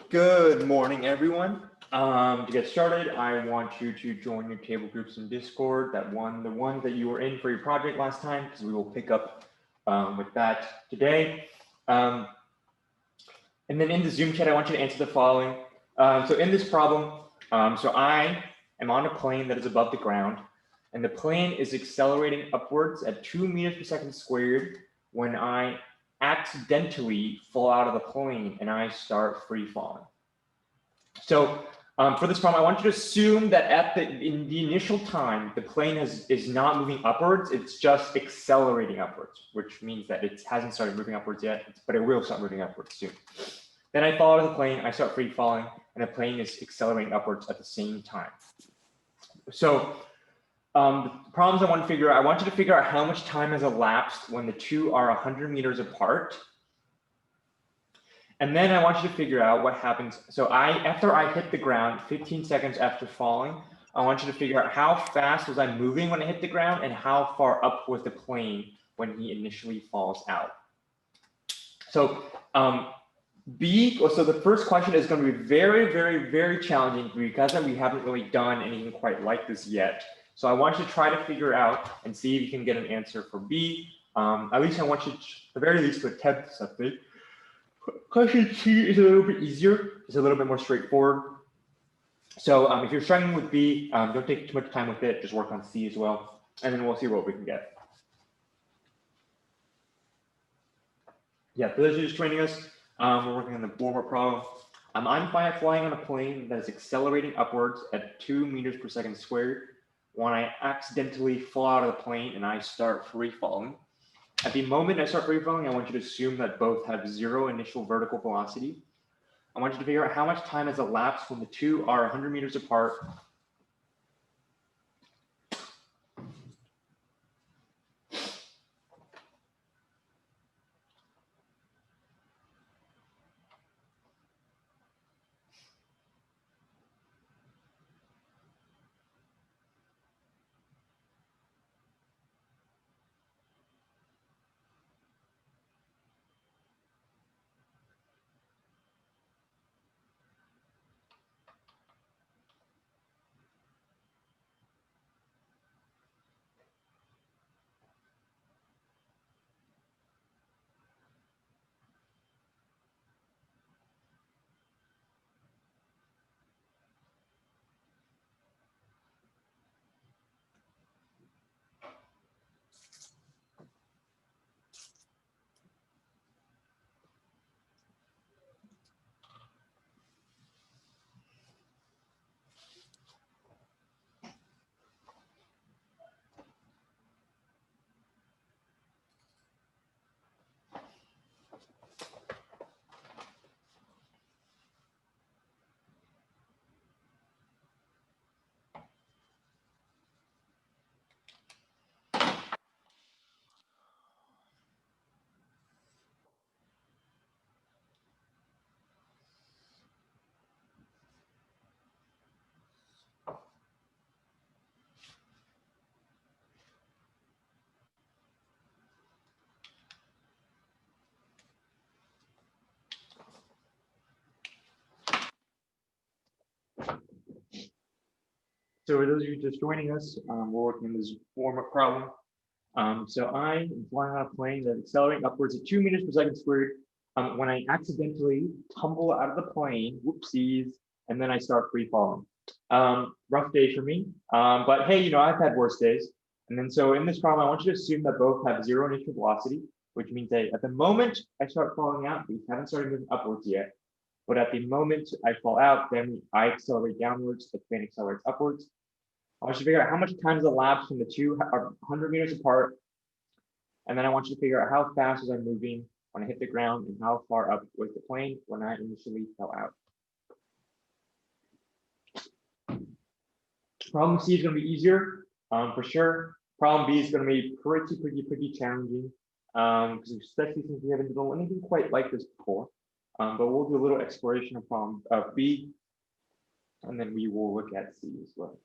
Good morning, everyone. To get started, I want you to join your table groups in Discord, the one that you were in for your project last time, because we will pick up with that today. And then in the Zoom chat, I want you to answer the following. So in this problem, so I am on a plane that is above the ground, and the plane is accelerating upwards at 2 meters per second squared when I accidentally fall out of the plane and I start free falling. So for this problem, I want you to assume that in the initial time, the plane is not moving upwards, it's just accelerating upwards, which means that it hasn't started moving upwards yet, but it will start moving upwards soon. Then I fall out of the plane, I start free falling, and the plane is accelerating upwards at the same time. So the problems I want to figure out, I want you to figure out how much time has elapsed when the two are 100 meters apart. And then I want you to figure out what happens. So after I hit the ground, 15 seconds after falling, I want you to figure out how fast was I moving when I hit the ground and how far up was the plane when he initially falls out. So so the first question is going to be very, very, very challenging because we haven't really done anything quite like this yet. So I want you to try to figure out and see if you can get an answer for B. At least I want you to, at the very least, to attempt something. Question C is a little bit easier. It's a little bit more straightforward. So if you're struggling with B, don't take too much time with it. Just work on C as well. And then we'll see what we can get. Yeah, for those of you just joining us, we're working on the warm-up problem. I'm flying on a plane that is accelerating upwards at 2 meters per second squared when I accidentally fall out of the plane and I start free falling. At the moment I start free falling, I want you to assume that both have 0 initial vertical velocity. I want you to figure out how much time has elapsed when the two are 100 meters apart. So for those of you just joining us, we're working on this warm-up problem. So I am flying on a plane that's accelerating upwards at 2 meters per second squared. When I accidentally tumble out of the plane, whoopsies, and then I start free falling. Rough day for me, but hey, I've had worse days. And then so in this problem, I want you to assume that both have 0 initial velocity, which means that at the moment I start falling out, we haven't started moving upwards yet. But at the moment I fall out, then I accelerate downwards, the plane accelerates upwards. I want you to figure out how much time has elapsed when the two are 100 meters apart. And then I want you to figure out how fast was I moving when I hit the ground and how far up was the plane when I initially fell out. Problem C is going to be easier for sure. Problem B is going to be pretty challenging because especially since we haven't done anything quite like this before. But we'll do a little exploration of problem B, and then we will look at C as well.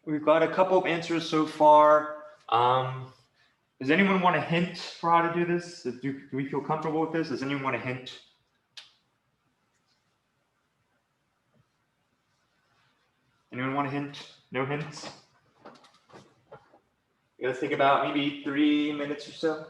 we've got a couple of answers so far. Does anyone want a hint for how to do this? Do we feel comfortable with this? Does anyone want a hint? Anyone want a hint? No hints? You gotta think about maybe 3 minutes or so.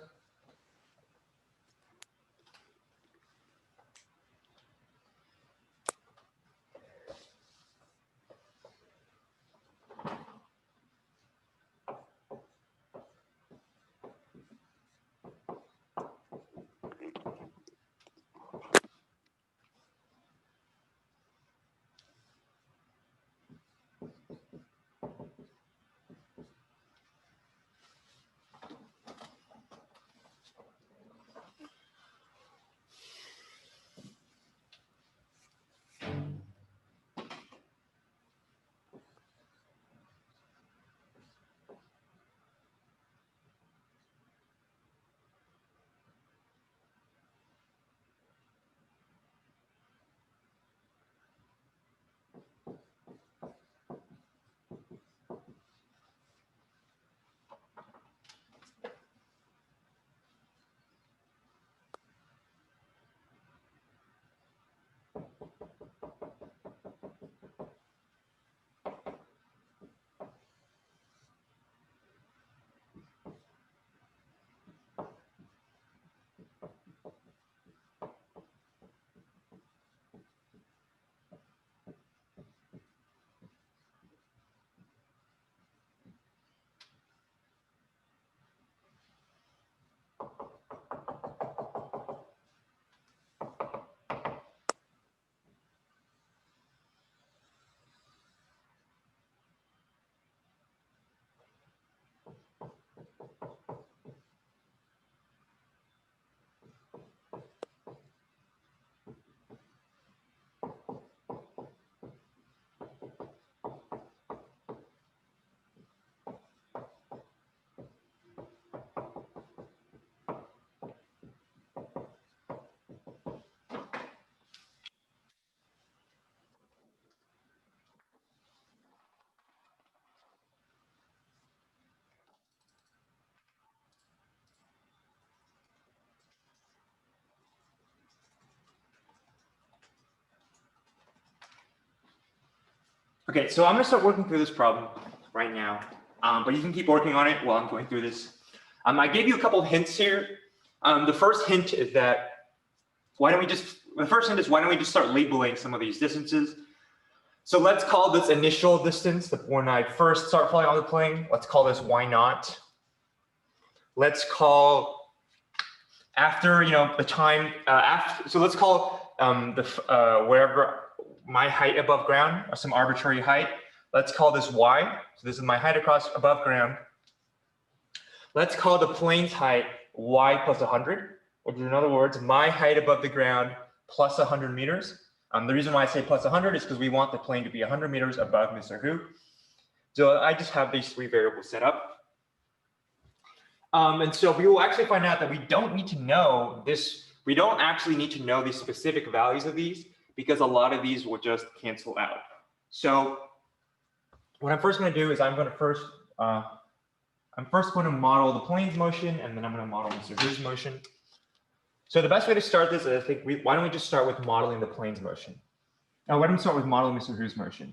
Okay, so I'm gonna start working through this problem right now, but you can keep working on it while I'm going through this. I gave you a couple of hints here. The first hint is that why don't we just start labeling some of these distances? So let's call this initial distance, when I first start flying on the plane, let's call this y naught. Let's call after, the time, so let's call wherever my height above ground, or some arbitrary height. Let's call this y. So this is my height above ground. Let's call the plane's height y plus 100, which is in other words, my height above the ground plus 100 meters. The reason why I say plus 100 is because we want the plane to be 100 meters above Mr. Hu. So I just have these three variables set up. And so we will actually find out that we don't need to know this. We don't actually need to know the specific values of these because a lot of these will just cancel out. So what I'm first going to do is I'm first going to model the plane's motion, and then I'm going to model Mr. Hu's motion. So the best way to start this is, I think, why don't we just start with modeling the plane's motion? Now, why don't we start with modeling Mr. Hu's motion?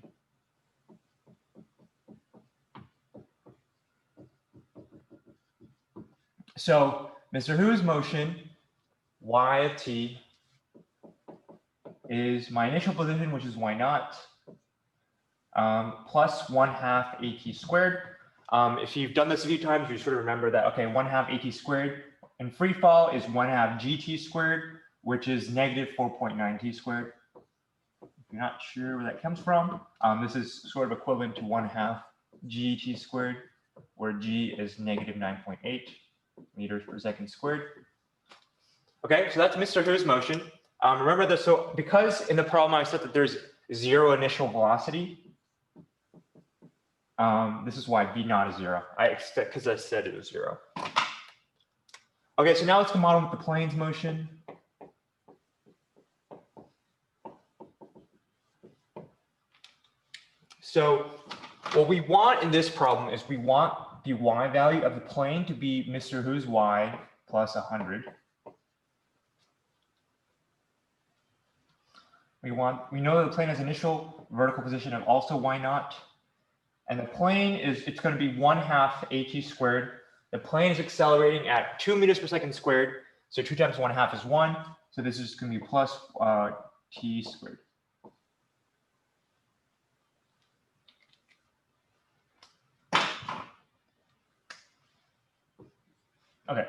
So Mr. Hu's motion, y of t, is my initial position, which is y naught, plus 1/2 at squared. If you've done this a few times, you sort of remember that, okay, 1/2 at squared in free fall is 1/2 gt squared, which is negative 4.9 t squared. If you're not sure where that comes from, this is sort of equivalent to 1/2 get squared, where g is negative 9.8 meters per second squared. Okay, so that's Mr. Hu's motion. Remember this, so because in the problem I said that there's zero initial velocity, this is why v naught is 0. Because I said it was 0. Okay, so now let's go model with the plane's motion. So What we want in this problem is we want the y value of the plane to be Mr. Who's y plus 100. We know that the plane has initial vertical position of also y naught. And the plane it's going to be 1/2 at squared. The plane is accelerating at 2 meters per second squared. So 2 times 1/2 is 1. So this is going to be plus t squared. Okay.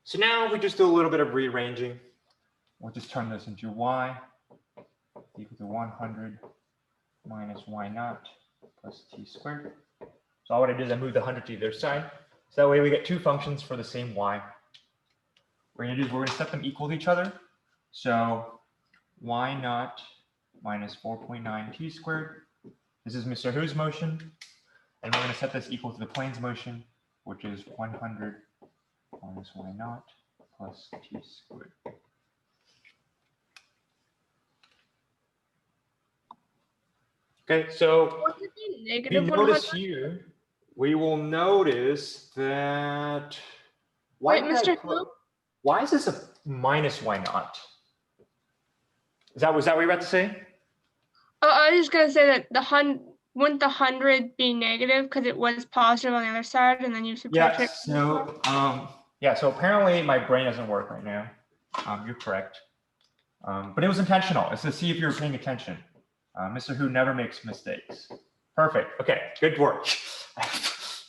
So now we just do a little bit of rearranging. We'll just turn this into y equal to 100 minus y naught plus t squared. So all what I did is I moved the 100 to either side. So that way we get two functions for the same y. What we're going to do is we're going to set them equal to each other. So y naught minus 4.9 t squared. This is Mr. Who's motion. And we're going to set this equal to the plane's motion, which is 100 minus y naught plus t squared. Okay, so we notice here, we will notice that wait, Mr. Who? Why is this a minus y naught? Was that what you were about to say? Oh, I was just gonna say that wouldn't the 100 be negative because it was positive on the other side, and then you subtract it? So apparently my brain doesn't work right now. You're correct. But it was intentional. It's to see if you're paying attention. Mr. Who never makes mistakes. Perfect. Okay, good work.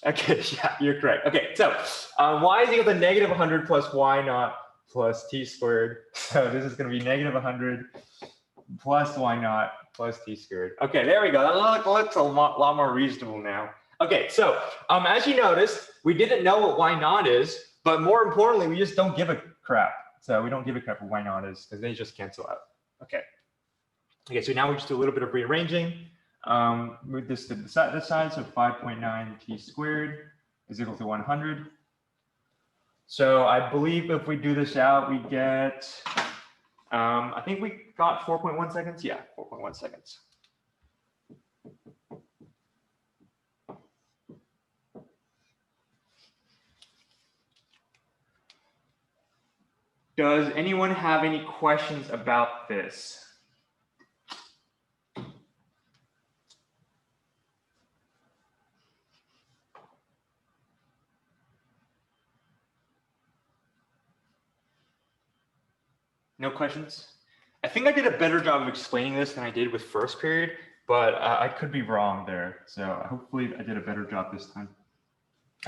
Okay, yeah, you're correct. Okay, so y is equal to negative 100 plus y naught plus t squared. So this is going to be negative 100 plus y naught plus t squared. Okay, there we go. That looks a lot more reasonable now. Okay, so as you noticed, we didn't know what y naught is, but more importantly, we just don't give a crap. So we don't give a crap what y naught is because they just cancel out. Okay. Okay, so now we just do a little bit of rearranging. Move this to this side, so 5.9 t squared is equal to 100. So I believe if we do this out, we get, I think we got 4.1 seconds. Yeah, 4.1 seconds. Does anyone have any questions about this? No questions? I think I did a better job of explaining this than I did with first period, but I could be wrong there. So hopefully I did a better job this time.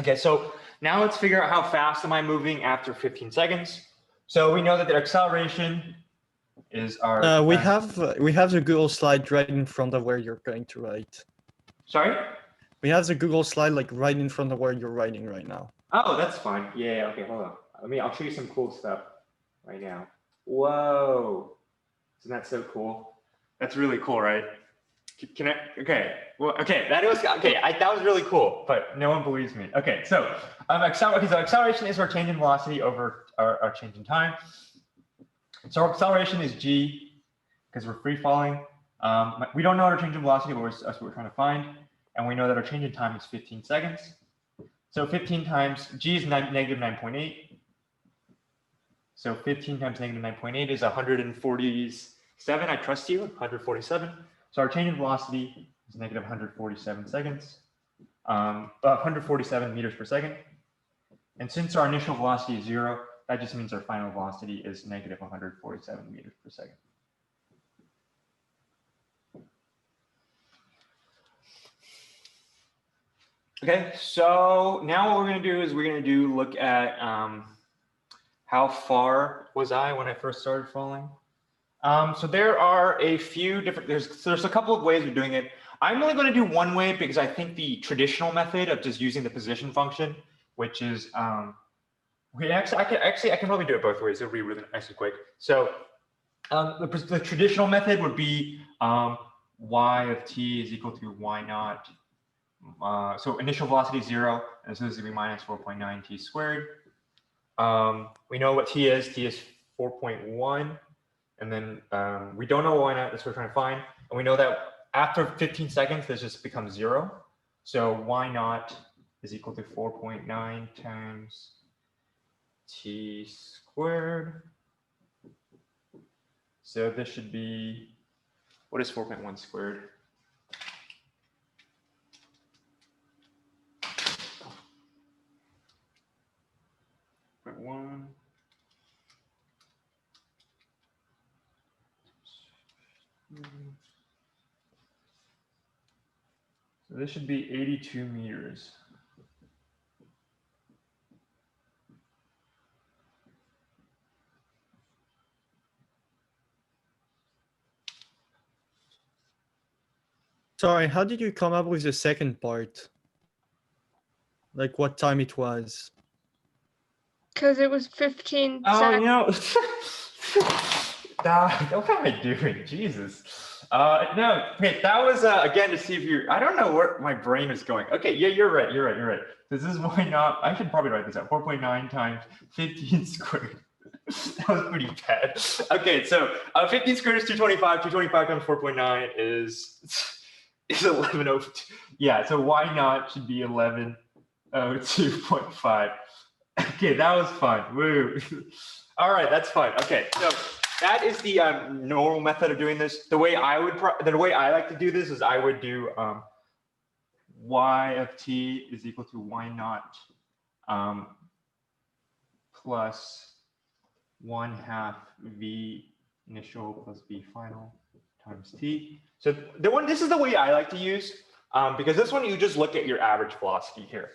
Okay, so now let's figure out how fast am I moving after 15 seconds. So we know that the acceleration is our... we have the Google slide right in front of where you're going to write. Sorry? We have the Google slide like right in front of where you're writing right now. Oh, that's fine. Yeah, okay, hold on. I'll show you some cool stuff right now. Whoa, isn't that so cool? That's really cool, right? Can I, okay, well, okay, that was really cool, but no one believes me. Okay, so acceleration is our change in velocity over our change in time. So our acceleration is g, because we're free falling. We don't know our change in velocity, but that's what we're trying to find. And we know that our change in time is 15 seconds. So 15 times, g is negative 9.8. So 15 times negative 9.8 is 147. I trust you, 147. So our change in velocity is negative 147 seconds, 147 meters per second. And since our initial velocity is 0, that just means our final velocity is negative 147 meters per second. Okay, so now what we're going to do is look at how far was I when I first started falling? So there are a few different, there's a couple of ways of doing it. I'm only going to do one way because I think the traditional method of just using the position function, which is, I can probably do it both ways. It'll be really nice and quick. So the traditional method would be y of t is equal to y naught. So initial velocity is 0, and so this is going to be minus 4.9 t squared. We know what t is 4.1, and then we don't know y naught, that's what we're trying to find. And we know that after 15 seconds, this just becomes 0. So y naught is equal to 4.9 times t squared. So this should be, what is 4.1 squared? One. So this should be 82 meters. Sorry, how did you come up with the second part? Like what time it was? Because it was 15 Oh, seconds. you know, what am I doing? Jesus. No, okay, that was, again, to see if you're, I don't know where my brain is going. Okay, yeah, you're right. This is why not, I should probably write this out, 4.9 times 15 squared. That was pretty bad. Okay, so 15 squared is 225. 225 times 4.9 is 1102. Yeah, so why not should be 1102.5. Okay, that was fun. Woo. All right, that's fun. Okay, so that is the normal method of doing this. The way I like to do this is I would do y of t is equal to y naught plus 1/2 v initial plus v final times t. So this is the way I like to use, because this one you just look at your average velocity here.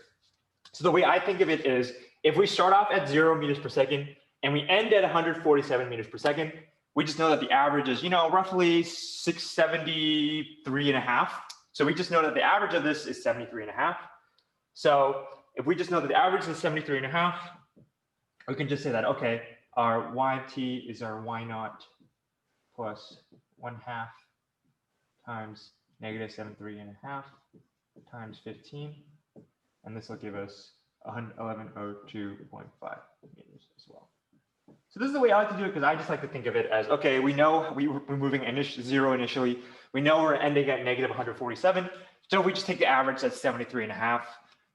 So the way I think of it is, if we start off at 0 meters per second and we end at 147 meters per second, we just know that the average is, roughly 673.5. So we just know that the average of this is 73.5. So if we just know that the average is 73.5, we can just say that, okay, our y of t is our y naught plus 1/2 times negative 73.5 times 15. And this will give us 1102.5 meters as well. So this is the way I like to do it, because I just like to think of it as, okay, we know we're moving 0 initially. We know we're ending at negative 147. So we just take the average, that's 73.5.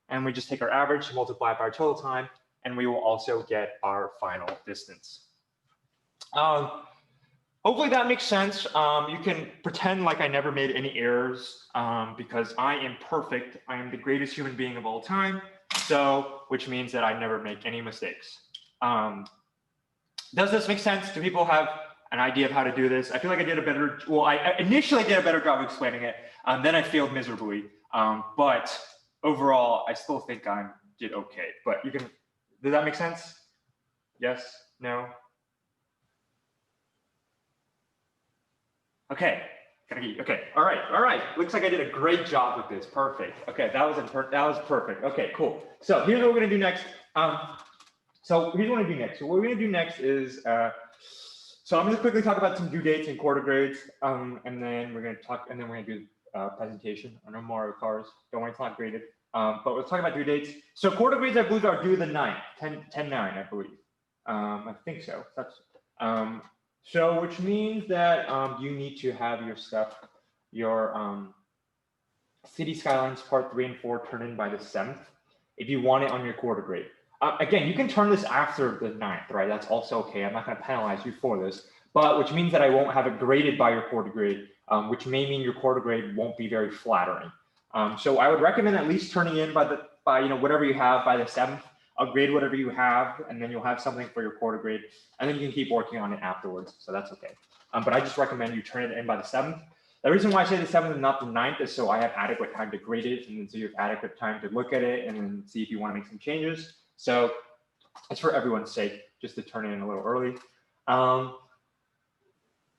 And we just take our average, multiply by our total time, and we will also get our final distance. Hopefully that makes sense. You can pretend like I never made any errors, because I am perfect. I am the greatest human being of all time. So, which means that I never make any mistakes. Does this make sense? Do people have an idea of how to do this? I feel like I did a better, well, I initially did a better job of explaining it. Then I failed miserably. But overall, I still think I did okay. But you can, does that make sense? Yes? No? Okay. Okay. All right. Looks like I did a great job with this. Perfect. Okay, that was perfect. Okay, cool. So here's what we're gonna do next. So what we're gonna do next is, so I'm gonna quickly talk about some due dates and quarter grades, and then we're gonna do a presentation on our Mario cars. Don't worry, it's not graded. But we'll talk about due dates. So quarter grades, I believe, are due the 9th, 10/9, I believe. I think so. That's so, which means that you need to have your stuff, your City Skylines Part 3 and 4 turned in by the 7th, if you want it on your quarter grade. Again, you can turn this after the 9th, right? That's also okay. I'm not going to penalize you for this, but which means that I won't have it graded by your quarter grade, which may mean your quarter grade won't be very flattering. So I would recommend at least turning in by whatever you have by the 7th. I'll grade whatever you have, and then you'll have something for your quarter grade, and then you can keep working on it afterwards. So that's okay. But I just recommend you turn it in by the 7th. The reason why I say the 7th and not the 9th is so I have adequate time to grade it, and then so you have adequate time to look at it and then see if you want to make some changes. So it's for everyone's sake, just to turn it in a little early.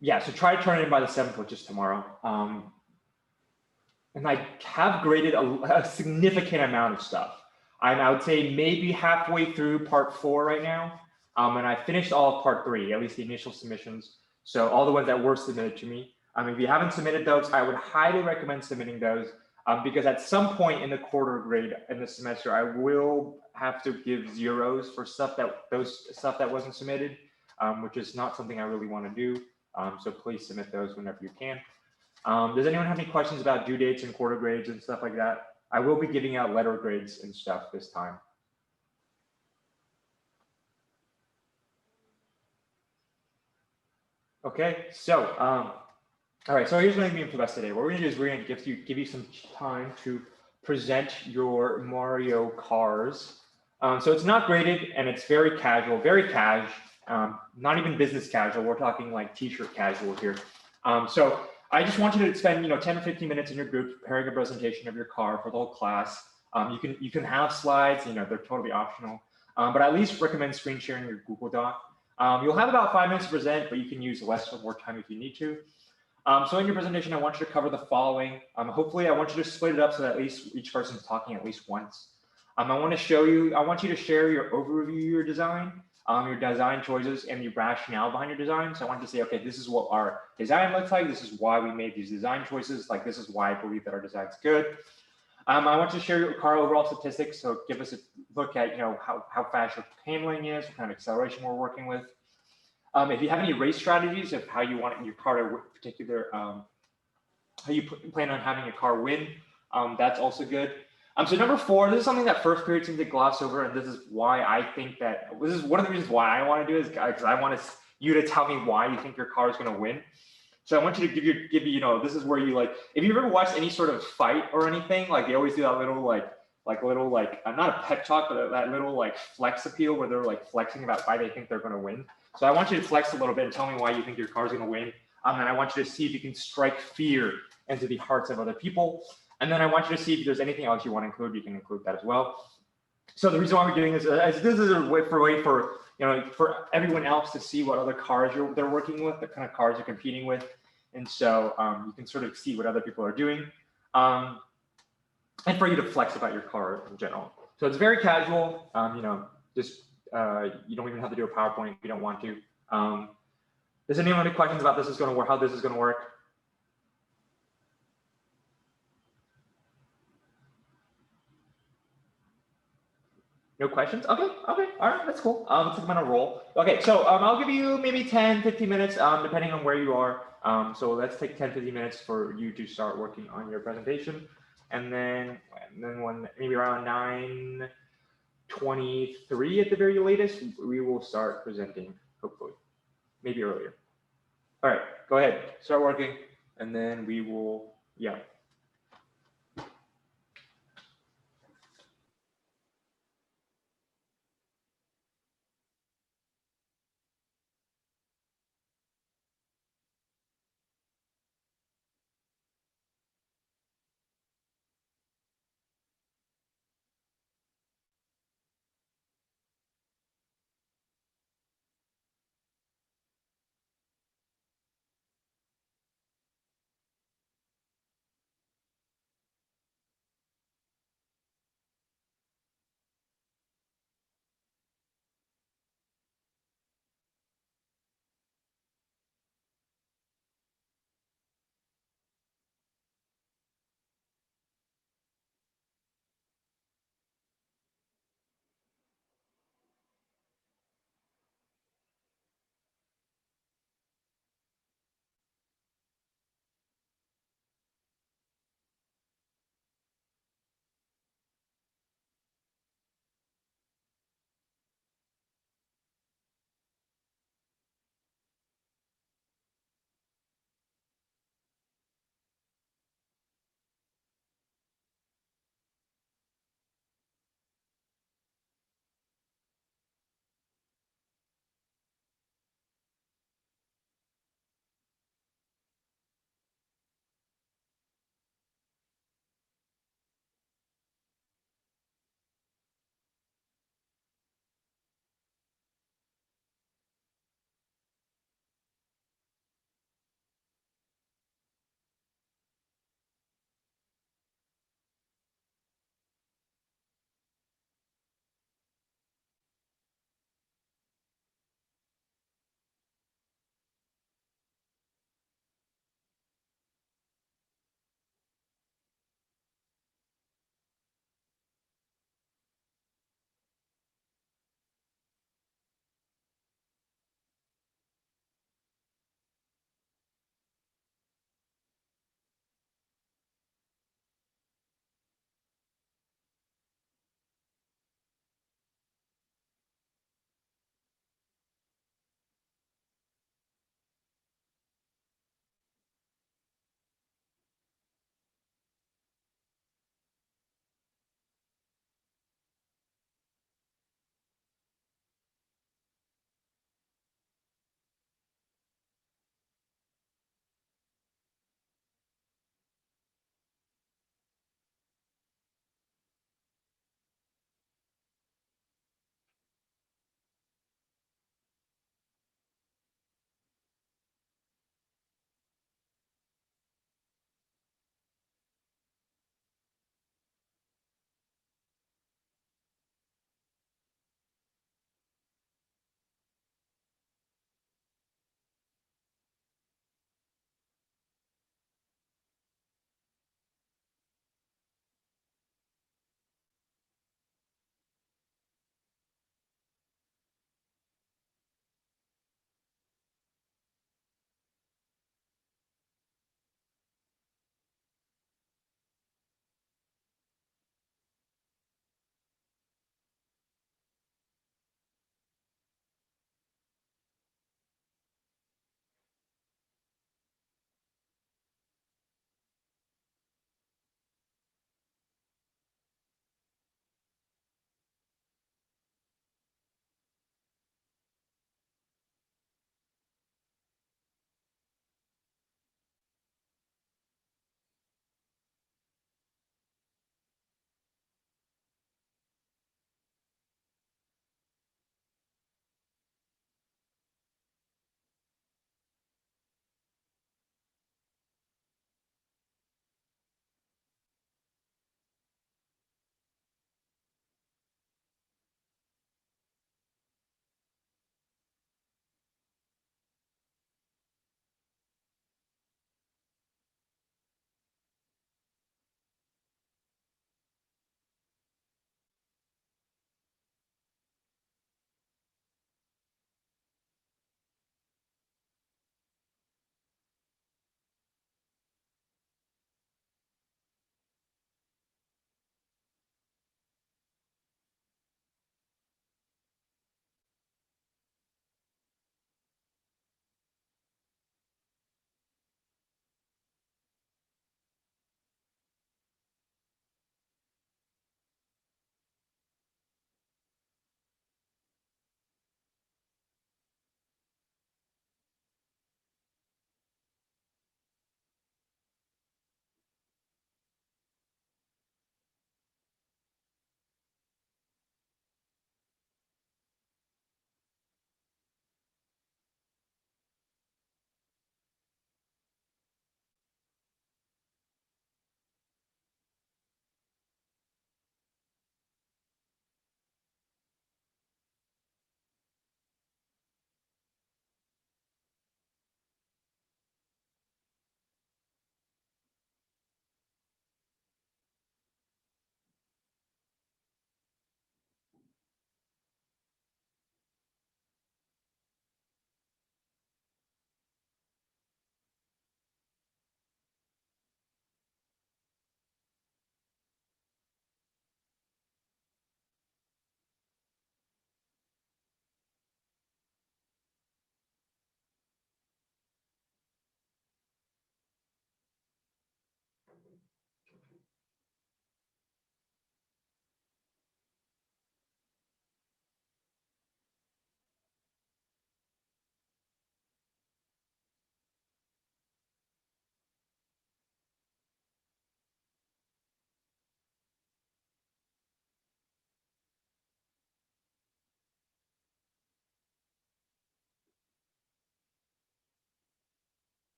Yeah, so try to turn it in by the 7th, which is tomorrow. And I have graded a significant amount of stuff. I would say maybe halfway through part 4 right now. And I finished all of part 3, at least the initial submissions. So all the ones that were submitted to me. If you haven't submitted those, I would highly recommend submitting those, because at some point in the quarter grade in the semester, I will have to give zeros for stuff that wasn't submitted, which is not something I really want to do. So please submit those whenever you can. Does anyone have any questions about due dates and quarter grades and stuff like that? I will be giving out letter grades and stuff this time. Okay, so all right, so here's what I'm going to do for the rest of the day. What we're going to do is we're going to give you some time to present your Mario cars. So it's not graded and it's very casual, very cash, not even business casual. We're talking like t-shirt casual here. So I just want you to spend 10 or 15 minutes in your group preparing a presentation of your car for the whole class. You can have slides, they're totally optional, but I at least recommend screen sharing your Google Doc. You'll have about 5 minutes to present, but you can use less or more time if you need to. So in your presentation, I want you to cover the following. Hopefully, I want you to split it up so that at least each person is talking at least once. I want you to share your overview of your design, your design choices, and the rationale behind your design. So I want you to say, okay, this is what our design looks like. This is why we made these design choices. Like, this is why I believe that our design's good. I want you to share your car overall statistics. So give us a look at, how fast your handling is, what kind of acceleration we're working with. If you have any race strategies of how you want your car to particular, how you plan on having your car win, that's also good. So number 4, this is something that first period seems to gloss over, and this is why I think that this is one of the reasons why I want to do is because I want you to tell me why you think your car is going to win. So I want you to give you, this is where you if you ever watched any sort of fight or anything, like they always do that little not a pep talk, but that little flex appeal where they're flexing about why they think they're going to win. So I want you to flex a little bit and tell me why you think your car is going to win. And I want you to see if you can strike fear into the hearts of other people. And then I want you to see if there's anything else you want to include, you can include that as well. So the reason why we're doing this is a way for everyone else to see what other cars they're working with, the kind of cars you're competing with. And so you can sort of see what other people are doing. And for you to flex about your car in general. So it's very casual, just you don't even have to do a PowerPoint if you don't want to. Does anyone have any questions about how this is going to work? No questions? Okay, all right, that's cool. Let's take them on a roll. Okay, so I'll give you maybe 10, 15 minutes, depending on where you are. So let's take 10, 15 minutes for you to start working on your presentation. And then when maybe around 9:23 at the very latest, we will start presenting, hopefully, maybe earlier. All right, go ahead, start working, and then we will, yeah.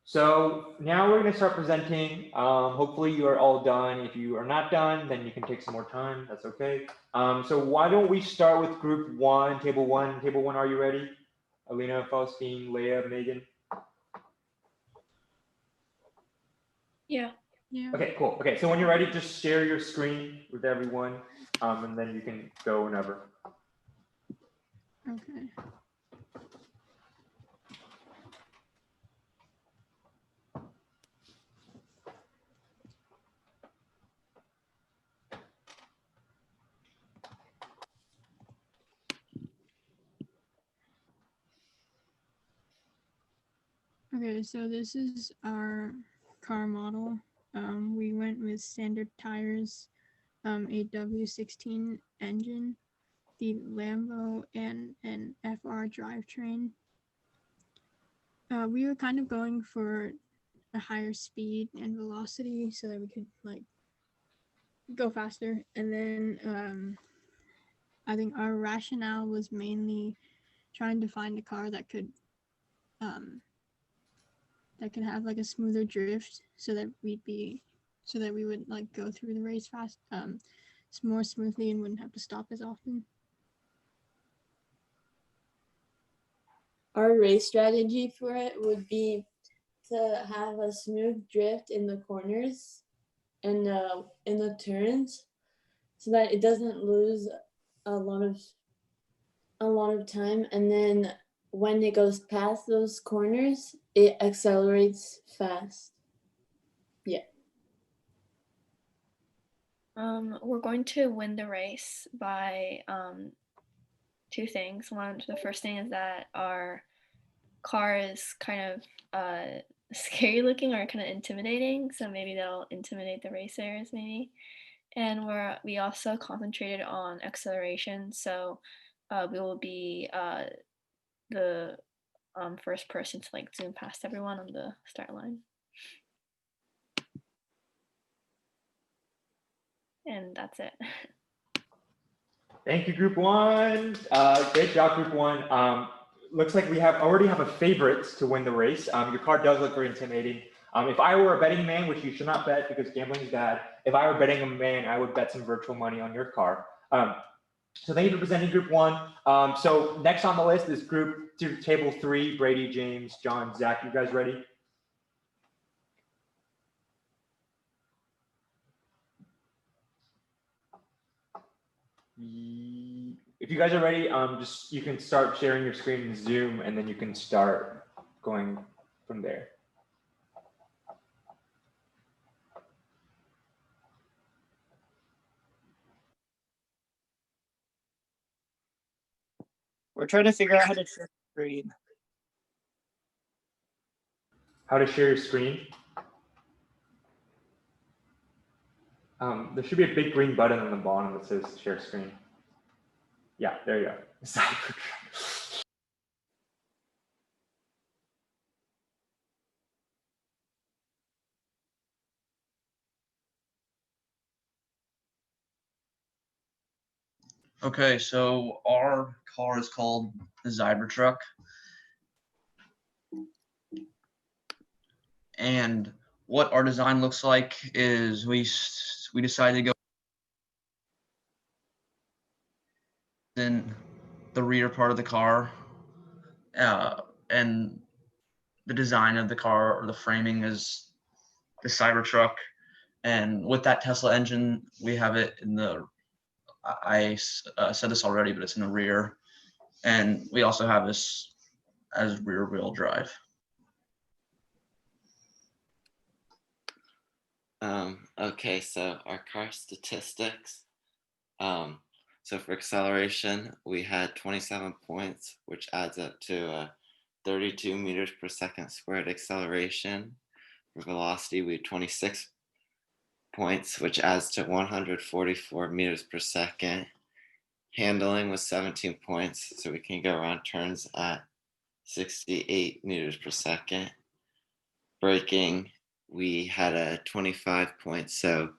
So now we're going to start presenting. Hopefully you are all done. If you are not done, then you can take some more time. That's okay. So why don't we start with group one, table one. Table one, are you ready? Alina, Faustine, Leah, Megan. Yeah. Okay, cool. Okay, so when you're ready, just share your screen with everyone, and then you can go whenever. Okay. Okay, so this is our car model. We went with standard tires, a W16 engine, the Lambo, and an FR drivetrain. We were kind of going for a higher speed and velocity so that we could like go faster. And then I think our rationale was mainly trying to find a car that could have like a smoother drift so that we would like go through the race fast more smoothly and wouldn't have to stop as often. Our race strategy for it would be to have a smooth drift in the corners and in the turns so that it doesn't lose a lot of time, and then when it goes past those corners it accelerates fast. We're going to win the race by two things. One, the first thing is that our car is kind of scary looking or kind of intimidating, so maybe they'll intimidate the racers maybe. And we also concentrated on acceleration, so we will be the first person to like zoom past everyone on the start line. And that's it. Thank you, group one. Great job, group one. Looks like we already have a favorite to win the race. Your car does look very intimidating. If I were a betting man, which you should not bet because gambling is bad, if I were betting a man, I would bet some virtual money on your car. So thank you for presenting group one. So next on the list is table three, Brady, James, John, Zach. You guys ready? If you guys are ready, you can start sharing your screen in Zoom, and then you can start going from there. We're trying to figure out how to share the screen. How to share your screen? There should be a big green button on the bottom that says share screen. Yeah, there you go. Okay, so our car is called the Cybertruck. And what our design looks like is we decided to go in the rear part of the car, and the design of the car or the framing is the Cybertruck. And with that Tesla engine, we have it in the, I said this already, but it's in the rear. And we also have this as rear wheel drive. Okay, so our car statistics. So for acceleration, we had 27 points, which adds up to 32 meters per second squared acceleration. For velocity, we had 26 points, which adds to 144 meters per second. Handling was 17 points, so we can go around turns at 68 meters per second. Braking, we had a 25 points, so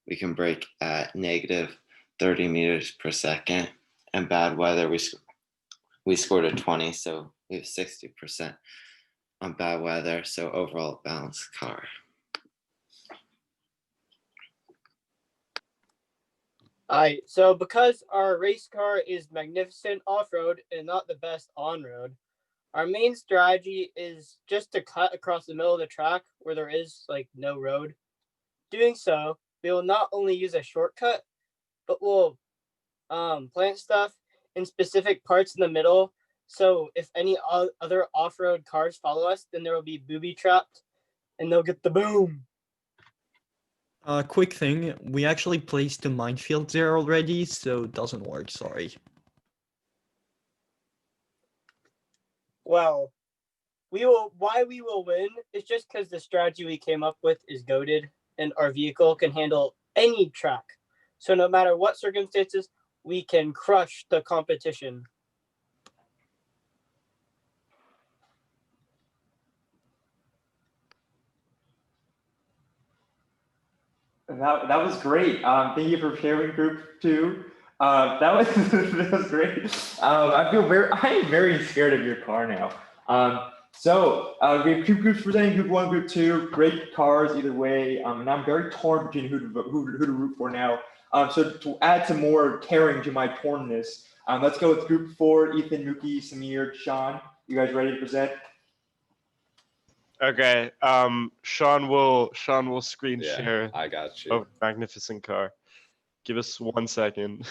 we can brake at negative 30 meters per second. And bad weather, we scored a 20, so we have 60% on bad weather, so overall balanced car. Alright, so because our race car is magnificent off-road and not the best on-road, our main strategy is just to cut across the middle of the track where there is like no road. Doing so, we will not only use a shortcut, but we'll plant stuff in specific parts in the middle. So if any other off-road cars follow us, then there will be booby trapped and they'll get the boom. Quick thing, we actually placed the minefield there already, so it doesn't work, sorry. Well, why we will win is just because the strategy we came up with is goated and our vehicle can handle any track. So no matter what circumstances, we can crush the competition. That was great. Thank you for sharing, group 2. That was that was great. I am very scared of your car now. So we have 2 groups presenting, group 1, group 2. Great cars either way. And I'm very torn between who to root for now. So to add some more caring to my tornness, let's go with group 4. Ethan, Mookie, Samir, Sean. You guys ready to present? Okay. Sean will screen share. I got you. Oh, magnificent car. Give us 1 second.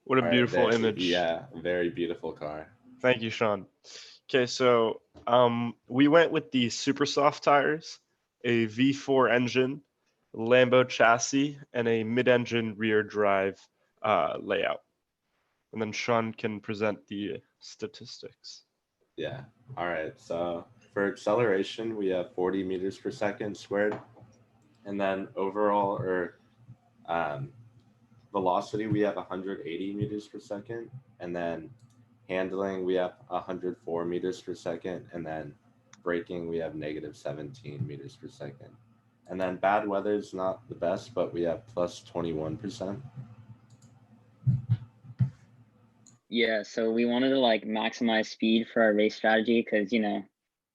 What a All right, beautiful there- image. Yeah, very beautiful car. Thank you, Sean. Okay, so we went with the super soft tires, a V4 engine, Lambo chassis, and a mid-engine rear drive layout. And then Sean can present the statistics. Yeah. All right. So for acceleration, we have 40 meters per second squared. And then overall, or velocity, we have 180 meters per second. And then handling, we have 104 meters per second. And then braking, we have negative 17 meters per second. And then bad weather is not the best, but we have plus 21%. Yeah, so we wanted to like maximize speed for our race strategy because, you know,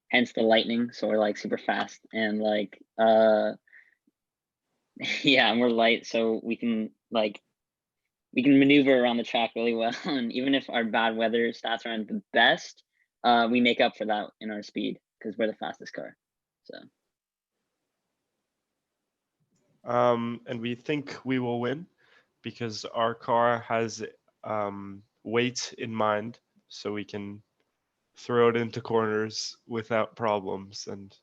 hence the lightning. So we're like super fast and like, yeah, and we're light. So we can maneuver around the track really well. And even if our bad weather stats aren't the best, we make up for that in our speed because we're the fastest car. So. And we think we will win because our car has weight in mind, so we can throw it into corners without problems. And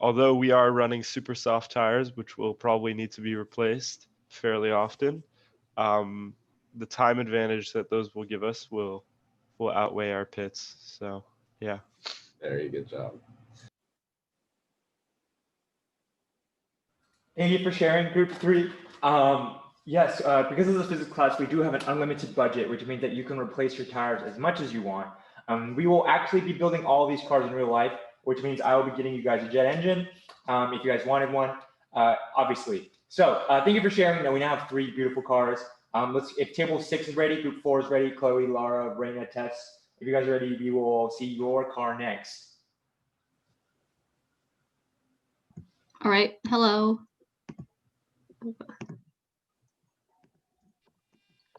although we are running super soft tires, which will probably need to be replaced fairly often, the time advantage that those will give us will outweigh our pits. So yeah. Very good job. Thank you for sharing, group 3. Yes, because of the physics class, we do have an unlimited budget, which means that you can replace your tires as much as you want. We will actually be building all these cars in real life, which means I will be getting you guys a jet engine if you guys wanted one, obviously. So thank you for sharing. Now we now have 3 beautiful cars. If table 6 is ready, group 4 is ready. Chloe, Lara, Brena, Tess. If you guys are ready, we will see your car next. All right, hello.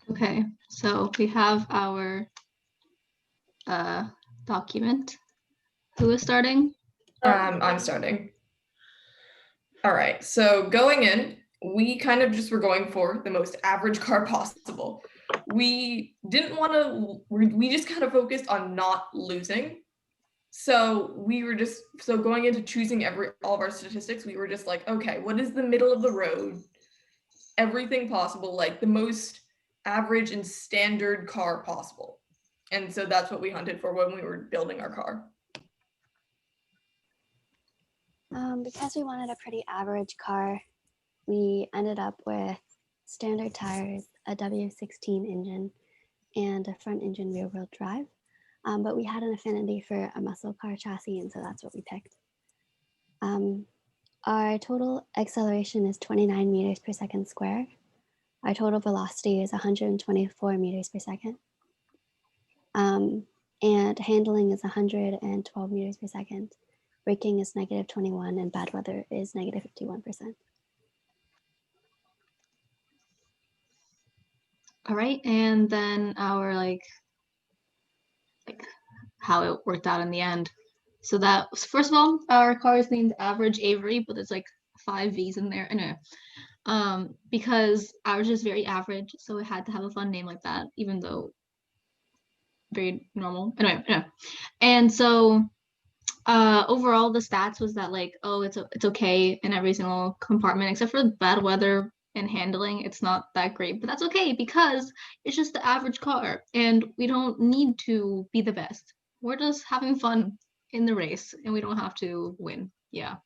Okay, so we have our document. Who is starting? I'm starting. All right, so going in, we kind of just were going for the most average car possible. We didn't want to, we just kind of focused on not losing. So we were just, so going into choosing all of our statistics, we were just like, okay, what is the middle of the road? Everything possible, like the most average and standard car possible. And so that's what we hunted for when we were building our car. Because we wanted a pretty average car, we ended up with standard tires, a W16 engine, and a front engine rear wheel drive. But we had an affinity for a muscle car chassis, and so that's what we picked. Our total acceleration is 29 meters per second squared. Our total velocity is 124 meters per second. And handling is 112 meters per second. Braking is -21 and bad weather is -51%. All right, and then our like how it worked out in the end. So that first of all, our car is named Average Avery, but there's like 5 V's in there. Anyway, because Average is very average, so it had to have a fun name like that, even though very normal. Anyway. And so overall the stats was that like, oh, it's okay in every single compartment except for bad weather and handling. It's not that great, but that's okay because it's just the average car and we don't need to be the best. We're just having fun in the race and we don't have to win. Yeah.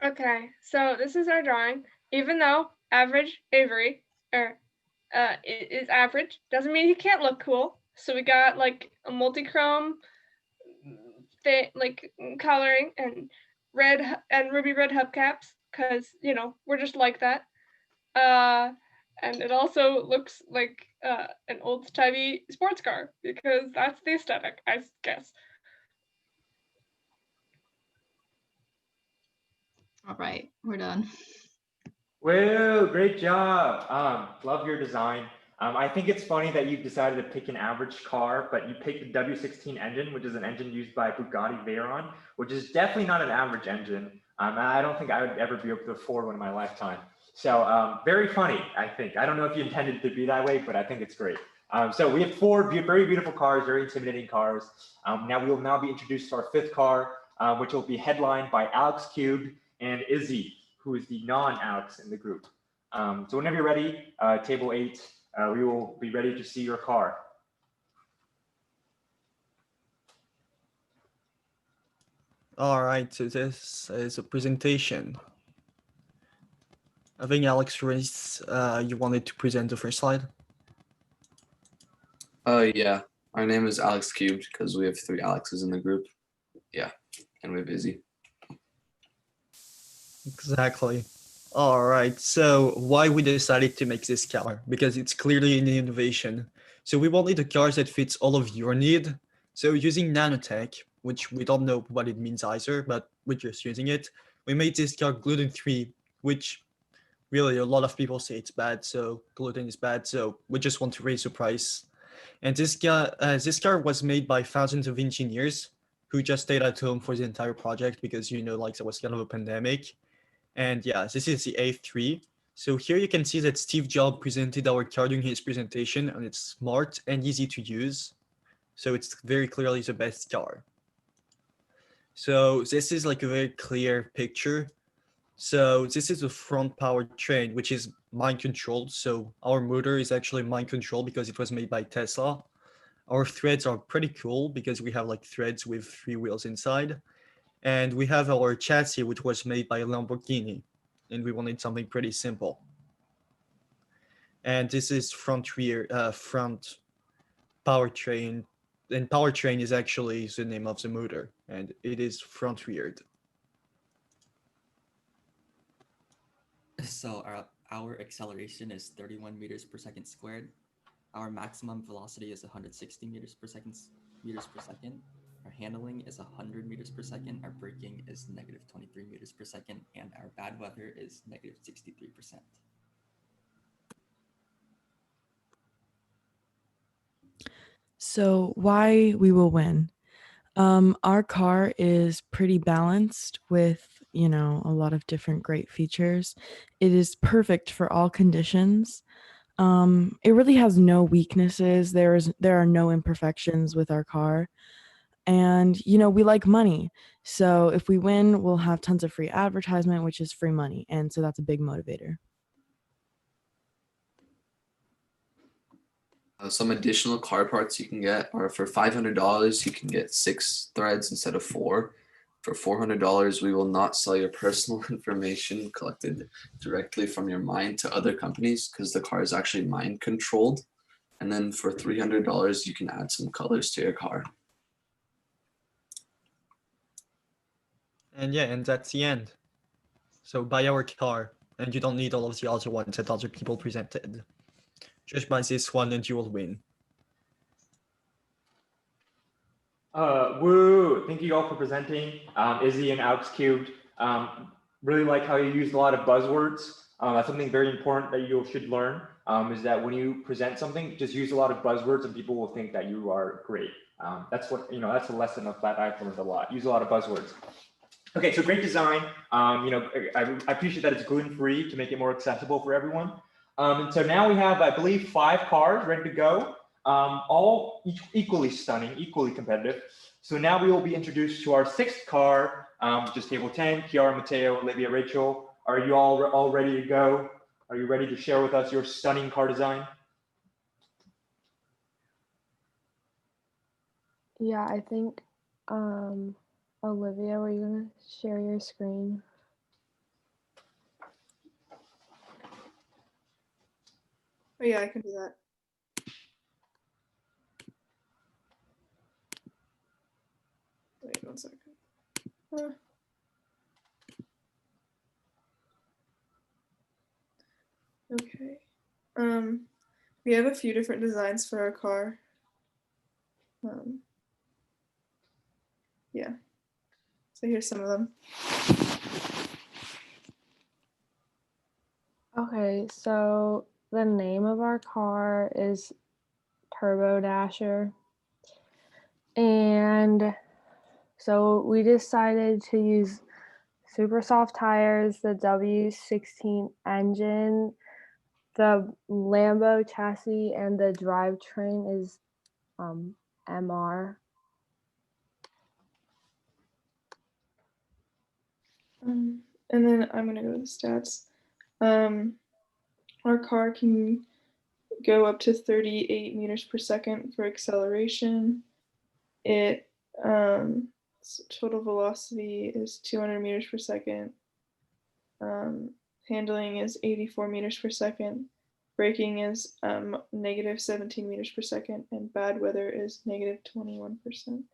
Okay, so this is our drawing. Even though Average Avery is average, doesn't mean he can't look cool. So we got like a multi-chrome like coloring and red and ruby red hubcaps because you know we're just like that. And it also looks like an old-timey sports car because that's the aesthetic, I guess. All right, we're done. Well, great job. Love your design. I think it's funny that you decided to pick an average car, but you picked the W16 engine, which is an engine used by Bugatti Veyron, which is definitely not an average engine. I don't think I would ever be able to afford one in my lifetime. So very funny, I think. I don't know if you intended it to be that way, but I think it's great. So we have 4 very beautiful cars, very intimidating cars. Now we will now be introduced to our 5th car, which will be headlined by Alex Cubed and Izzy, who is the non-Alex in the group. So whenever you're ready, table 8, we will be ready to see your car. All right, so this is a presentation. I think Alex Reese, you wanted to present the first slide? Yeah, our name is Alex Cubed because we have 3 Alexes in the group. Yeah, and we have Izzy. Exactly. All right, so why we decided to make this car? Because it's clearly an innovation. So we wanted a car that fits all of your need. So using nanotech, which we don't know what it means either, but we're just using it, we made this car gluten-free, which really a lot of people say it's bad, so gluten is bad, so we just want to raise the price. And this car was made by thousands of engineers who just stayed at home for the entire project because, you know, like there was kind of a pandemic. And yeah, this is the A3. So here you can see that Steve Jobs presented our car during his presentation, and it's smart and easy to use. So it's very clearly the best car. So this is like a very clear picture. So this is the front powertrain, which is mind controlled. So our motor is actually mind controlled because it was made by Tesla. Our threads are pretty cool because we have like threads with 3 wheels inside. And we have our chassis, which was made by Lamborghini, and we wanted something pretty simple. And this is front powertrain, and powertrain is actually the name of the motor, and it is front reared. So our acceleration is 31 meters per second squared. Our maximum velocity is 160 meters per second. Our handling is 100 meters per second. Our braking is -23 meters per second, and our bad weather is -63%. So why we will win? Our car is pretty balanced with, you know, a lot of different great features. It is perfect for all conditions. It really has no weaknesses. There are no imperfections with our car. And, you know, we like money. So if we win, we'll have tons of free advertisement, which is free money. And so that's a big motivator. Some additional car parts you can get are for $500, you can get 6 threads instead of 4. For $400, we will not sell your personal information collected directly from your mind to other companies because the car is actually mind controlled. And then for $300, you can add some colors to your car. And yeah, and that's the end. So buy our car, and you don't need all of the other ones that other people presented. Just buy this one and you will win. Woo! Thank you all for presenting. Izzy and Alex Cubed. Really like how you used a lot of buzzwords. That's something very important that you should learn. Is that when you present something, just use a lot of buzzwords, and people will think that you are great. That's what that's a lesson of that I've learned a lot. Use a lot of buzzwords. Okay, so great design. I appreciate that it's gluten-free to make it more accessible for everyone. And so now we have, I believe, 5 cars ready to go. All equally stunning, equally competitive. So now we will be introduced to our 6th car, which is table 10, Kiara, Mateo, Olivia, Rachel. Are you all ready to go? Are you ready to share with us your stunning car design? Yeah, I think, Olivia, were you gonna share your screen? Oh yeah, I can do that. Wait 1 second. Okay. We have a few different designs for our car. Yeah. So here's some of them. Okay, so the name of our car is Turbo Dasher. And so we decided to use super soft tires, the W16 engine, the Lambo chassis, and the drivetrain is MR. And then I'm gonna go to the stats. Our car can go up to 38 meters per second for acceleration. Its total velocity is 200 meters per second. Handling is 84 meters per second. Braking is negative 17 meters per second, and bad weather is negative 21%.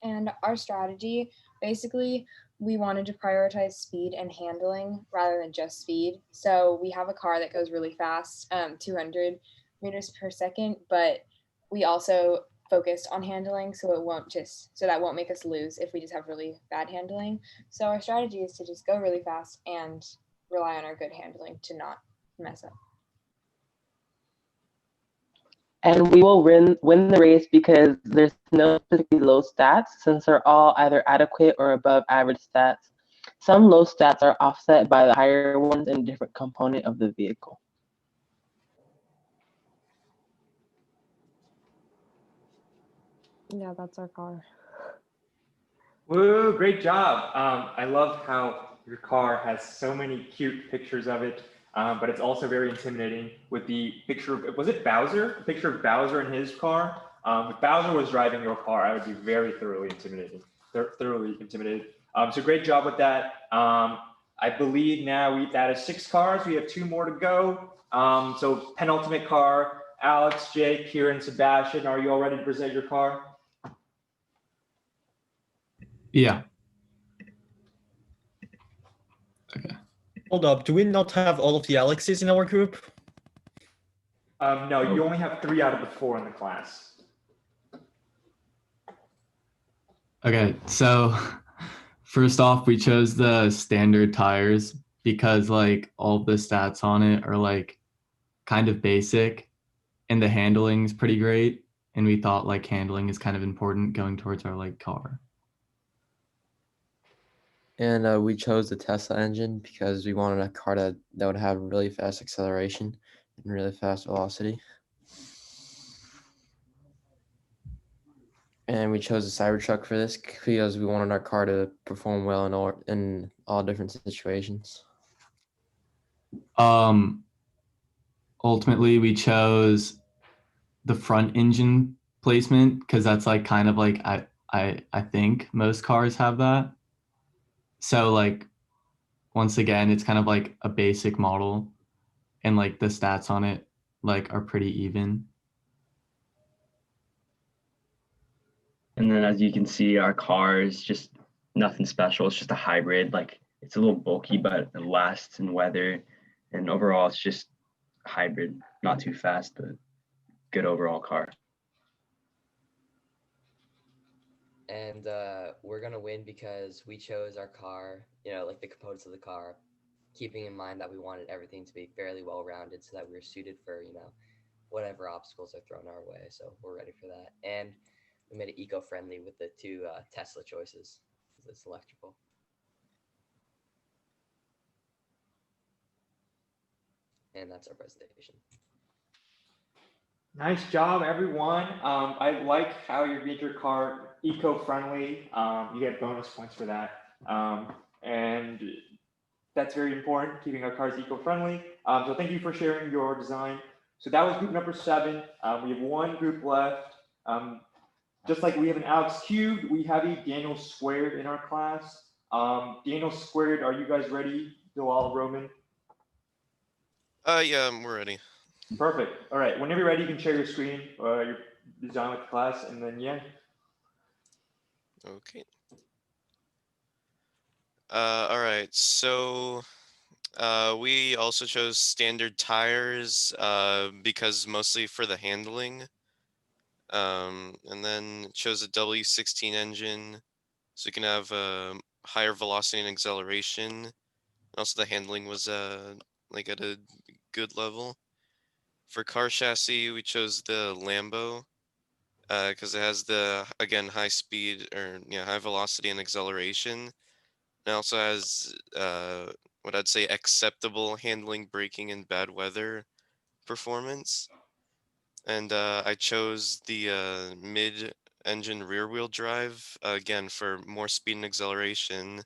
And our strategy, basically, we wanted to prioritize speed and handling rather than just speed. So we have a car that goes really fast, 200 meters per second, but we also focused on handling, so that won't make us lose if we just have really bad handling. So our strategy is to just go really fast and rely on our good handling to not mess up. And we will win the race because there's no particularly low stats, since they're all either adequate or above average stats. Some low stats are offset by the higher ones in a different component of the vehicle. Yeah, that's our car. Woo, great job. I love how your car has so many cute pictures of it, but it's also very intimidating with the picture of, was it Bowser? The picture of Bowser in his car. If Bowser was driving your car, I would be very thoroughly intimidated. So great job with that. I believe now that is 6 cars. We have 2 more to go. So penultimate car, Alex, Jake, Kieran, Sebastian, are you all ready to present your car? Yeah. Hold up, do we not have all of the Alexes in our group? No, you only have 3 out of the 4 in the class. Okay, so first off, we chose the standard tires because like all the stats on it are like kind of basic and the handling is pretty great. And we thought like handling is kind of important going towards our like car. And we chose the Tesla engine because we wanted a car that would have really fast acceleration and really fast velocity. And we chose the Cybertruck for this because we wanted our car to perform well in all different situations. Ultimately, we chose the front engine placement because that's like kind of like I think most cars have that. So like once again, it's kind of like a basic model and like the stats on it like are pretty even. And then as you can see, our car is just nothing special. It's just a hybrid. Like it's a little bulky, but it lasts in weather. And overall, it's just a hybrid, not too fast, but good overall car. And we're gonna win because we chose our car, like the components of the car, keeping in mind that we wanted everything to be fairly well-rounded so that we were suited for, whatever obstacles are thrown our way. So we're ready for that. And we made it eco-friendly with the two Tesla choices because it's electrical. And that's our presentation. Nice job, everyone. I like how you made your car eco-friendly. You get bonus points for that. And that's very important, keeping our cars eco-friendly. So thank you for sharing your design. So that was group number 7. We have one group left. Just like we have an Alex cubed, we have a Daniel squared in our class. Daniel squared, are you guys ready? Joel, Roman? Yeah, we're ready. Perfect. All right. Whenever you're ready, you can share your screen, your design with the class, and then yeah. Okay. All right. So we also chose standard tires because mostly for the handling. And then chose a W16 engine so you can have higher velocity and acceleration. And also the handling was like at a good level. For car chassis, we chose the Lambo because it has the, again, high speed or high velocity and acceleration. It also has what I'd say acceptable handling, braking, and bad weather performance. And I chose the mid-engine rear-wheel drive, again, for more speed and acceleration,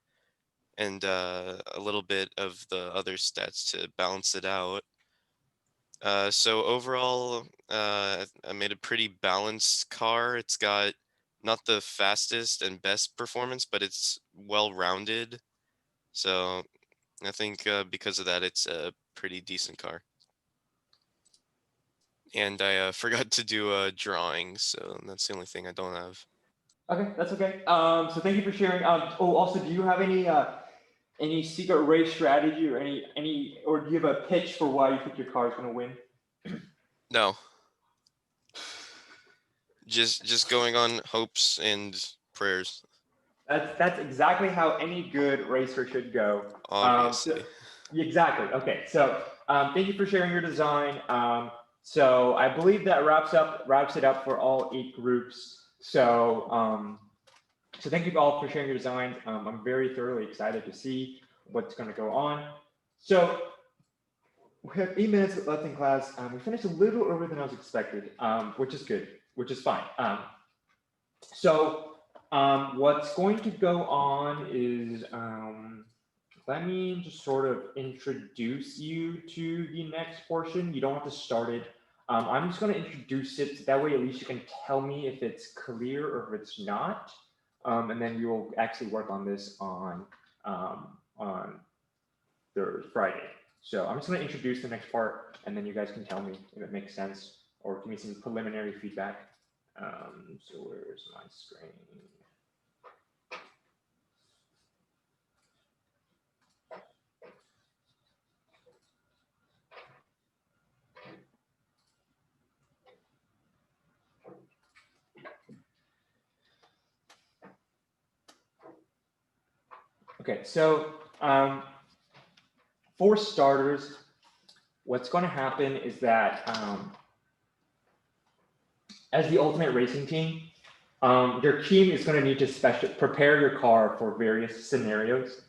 and a little bit of the other stats to balance it out. So overall, I made a pretty balanced car. It's got not the fastest and best performance, but it's well-rounded. So I think because of that, it's a pretty decent car. And I forgot to do a drawing, so that's the only thing I don't have. Okay, that's okay. So thank you for sharing. Oh, also, do you have any secret race strategy or or do you have a pitch for why you think your car is going to win? No. Just going on hopes and prayers. That's exactly how any good racer should go. Obviously. Exactly. Okay. So thank you for sharing your design. So I believe that wraps it up for all 8 groups. So so thank you all for sharing your designs. I'm very thoroughly excited to see what's going to go on. So we have 8 minutes left in class. We finished a little earlier than I was expected, which is good, which is fine. So what's going to go on is let me just sort of introduce you to the next portion. You don't have to start it. I'm just going to introduce it. That way, at least you can tell me if it's clear or if it's not. And then we will actually work on this on Friday. So I'm just going to introduce the next part, and then you guys can tell me if it makes sense or give me some preliminary feedback. So where's my screen? Okay, so for starters, what's going to happen is that as the Ultimate Racing team, your team is going to need to prepare your car for various scenarios.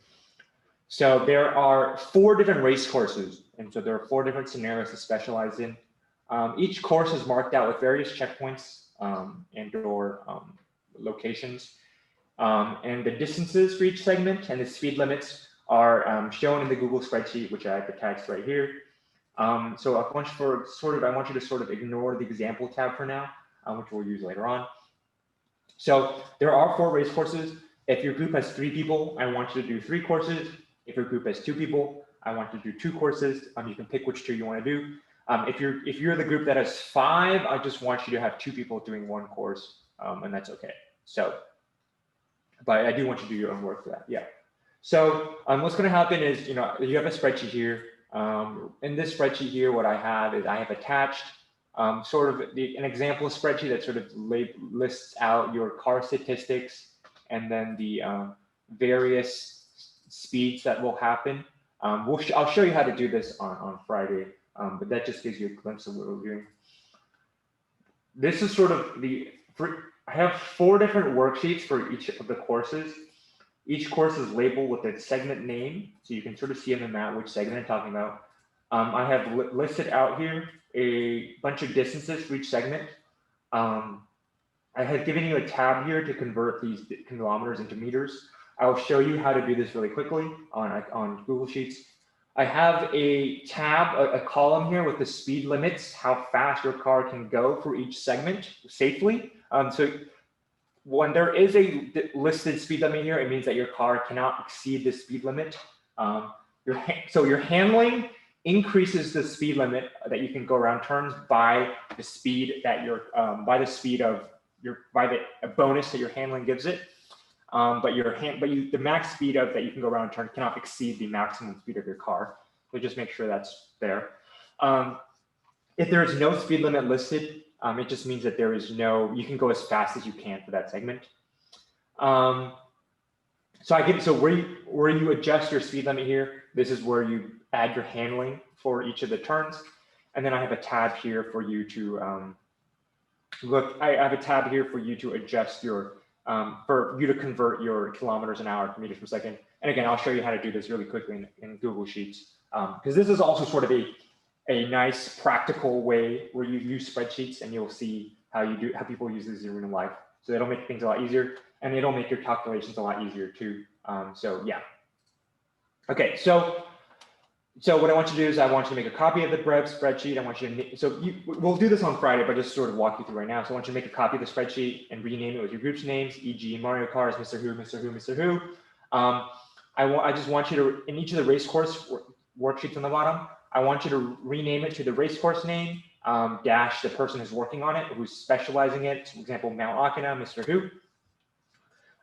So there are 4 different race courses, and so there are 4 different scenarios to specialize in. Each course is marked out with various checkpoints and/or locations. And the distances for each segment and the speed limits are shown in the Google spreadsheet, which I have attached right here. So I want you to sort of ignore the example tab for now, which we'll use later on. So there are 4 race courses. If your group has 3 people, I want you to do 3 courses. If your group has 2 people, I want you to do 2 courses. You can pick which 2 you want to do. If you're the group that has 5, I just want you to have 2 people doing 1 course, and that's okay. So, but I do want you to do your own work for that. Yeah. So what's going to happen is, you have a spreadsheet here. In this spreadsheet here, what I have is I have attached sort of an example spreadsheet that sort of lists out your car statistics and then the various speeds that will happen. I'll show you how to do this on Friday, but that just gives you a glimpse of what we're doing. This is sort of I have 4 different worksheets for each of the courses. Each course is labeled with its segment name, so you can sort of see in the map which segment I'm talking about. I have listed out here a bunch of distances for each segment. I have given you a tab here to convert these kilometers into meters. I'll show you how to do this really quickly on Google Sheets. I have a tab, a column here with the speed limits, how fast your car can go for each segment safely. So when there is a listed speed limit here, it means that your car cannot exceed the speed limit. So your handling increases the speed limit that you can go around turns by the speed that by the bonus that your handling gives it. But the max speed that you can go around a turn cannot exceed the maximum speed of your car. So just make sure that's there. If there is no speed limit listed, it just means that you can go as fast as you can for that segment. So where you adjust your speed limit here, this is where you add your handling for each of the turns. And then I have a tab here for you to I have a tab here for you to adjust for you to convert your kilometers an hour to meters per second. And again, I'll show you how to do this really quickly in Google Sheets, because this is also sort of a nice practical way where you use spreadsheets, and you'll see how people use this in real life. So it'll make things a lot easier, and it'll make your calculations a lot easier too. So yeah. Okay, so what I want you to do is I want you to make a copy of the spreadsheet. I want you to, we'll do this on Friday, but just sort of walk you through right now. So I want you to make a copy of the spreadsheet and rename it with your group's names, e.g. Mario Kart, Mr. Who, Mr. Who, Mr. Who. I just want you to, in each of the race course worksheets on the bottom, I want you to rename it to the race course name, dash the person who's working on it, who's specializing it. For example, Mount Akina, Mr. Who.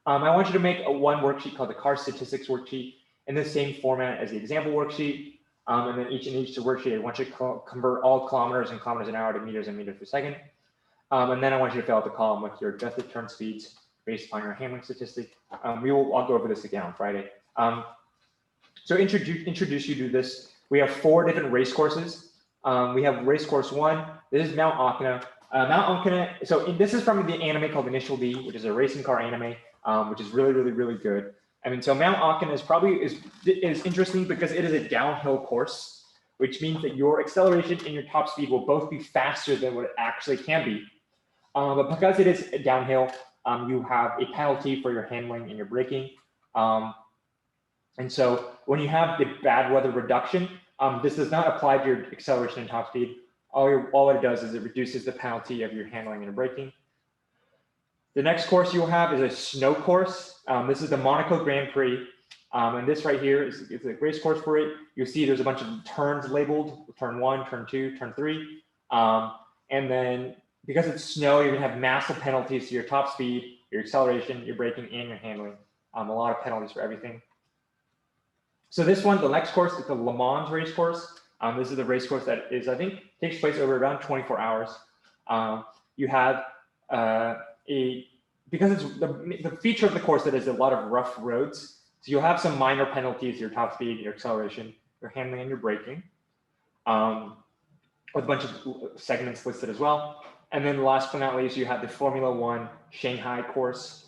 I want you to make one worksheet called the car statistics worksheet in the same format as the example worksheet. And then each worksheet, I want you to convert all kilometers and kilometers an hour to meters and meters per second. And then I want you to fill out the column with your adjusted turn speeds based on your handling statistic. I'll go over this again on Friday. So introduce you to this. We have 4 different race courses. We have race course 1. This is Mount Akina. Mount Akina. So this is from the anime called Initial D, which is a racing car anime, which is really, really, really good. I mean, so Mount Akina is interesting because it is a downhill course, which means that your acceleration and your top speed will both be faster than what it actually can be. But because it is downhill, you have a penalty for your handling and your braking. And so when you have the bad weather reduction, this does not apply to your acceleration and top speed. All it does is it reduces the penalty of your handling and your braking. The next course you'll have is a snow course. This is the Monaco Grand Prix. And this right here is a race course for it. You'll see there's a bunch of turns labeled, turn 1, turn 2, turn 3. And then because it's snow, you're gonna have massive penalties to your top speed, your acceleration, your braking, and your handling. A lot of penalties for everything. So this one, the next course is the Le Mans race course. This is the race course that is, I think, takes place over around 24 hours. You have because it's the feature of the course that is a lot of rough roads. So you'll have some minor penalties, your top speed, your acceleration, your handling, and your braking, with a bunch of segments listed as well. And then last but not least, you have the Formula One Shanghai course,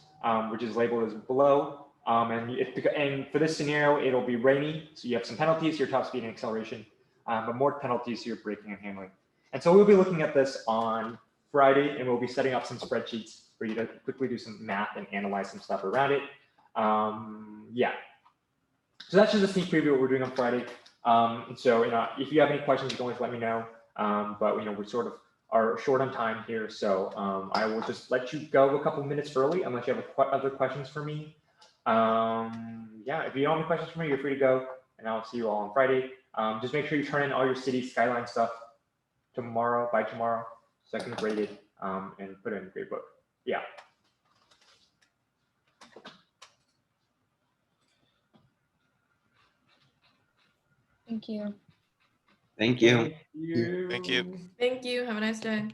which is labeled as below. And for this scenario, it'll be rainy. So you have some penalties to your top speed and acceleration, but more penalties to your braking and handling. And so we'll be looking at this on Friday, and we'll be setting up some spreadsheets for you to quickly do some math and analyze some stuff around it. Yeah. So that's just a sneak preview of what we're doing on Friday. And so if you have any questions, you can always let me know. But we sort of are short on time here, so I will just let you go a couple minutes early unless you have other questions for me. Yeah, if you don't have any questions for me, you're free to go, and I'll see you all on Friday. Just make sure you turn in all your city skyline stuff by tomorrow, so I can grade it and put it in the grade book. Yeah. Thank you. Thank you. Thank you. Thank you. Have a nice day.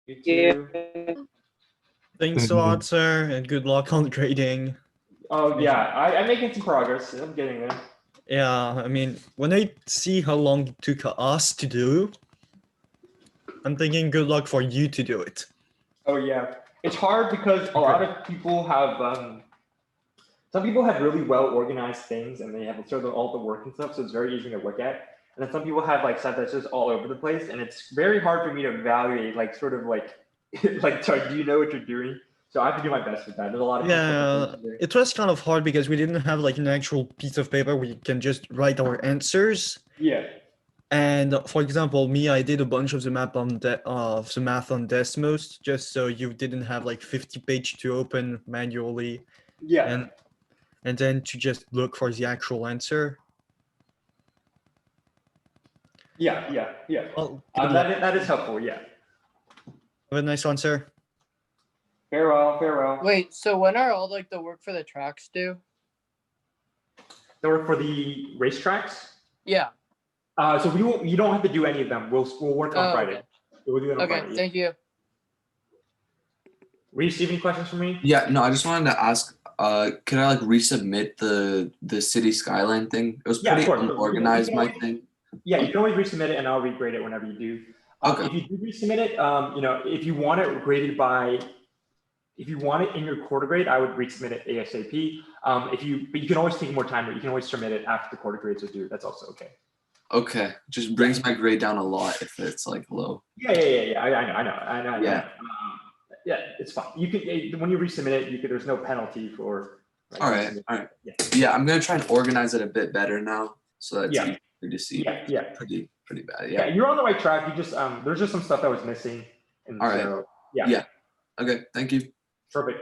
You too. Thanks a lot, sir, and good luck on grading. Oh yeah, I'm making some progress. I'm getting there. Yeah, I mean, when I see how long it took us to do, I'm thinking good luck for you to do it. Oh yeah, it's hard because a lot of people have some people have really well organized things and they have sort of all the work and stuff, so it's very easy to look at. And then some people have like stuff that's just all over the place, and it's very hard for me to evaluate, like sort of like like, sorry, do you know what you're doing? So I have to do my best with that. There's a lot of Yeah, it was kind of hard because we didn't have like an actual piece of paper we can just write our answers. Yeah. And for example, me, I did a bunch of the math on Desmos, just so you didn't have like 50 pages to open manually. Yeah. And then to just look for the actual answer. Yeah. Well, that is helpful. Yeah. Have a nice one, sir. Farewell. Wait, so when are all like the work for the tracks due? The work for the racetracks? Yeah. So you don't have to do any of them. We'll work on Friday. Okay. We'll do it on Okay, Friday. thank you. Reese, do you have any questions for me? Yeah, no, I just wanted to ask, could I like resubmit the city skyline thing? It was Yeah, of pretty course. unorganized, my thing. Yeah, you can always resubmit it and I'll regrade it whenever you do. If you do resubmit it, if you want it graded by, if you want it in your quarter grade, I would resubmit it ASAP. But you can always take more time, but you can always submit it after the quarter grades are due. That's also okay. Okay, just brings my grade down a lot if it's like low. Yeah. I know. Yeah. Yeah, it's fine. You can when you resubmit it, there's no penalty for. Like, All right. Yeah, I'm gonna try and organize it a bit better now, so that's easier to see. Yeah. Pretty bad. Yeah, Yeah. you're on the right track. You just there's just some stuff that was missing. And All right. so, Yeah. Okay. Thank you. Perfect.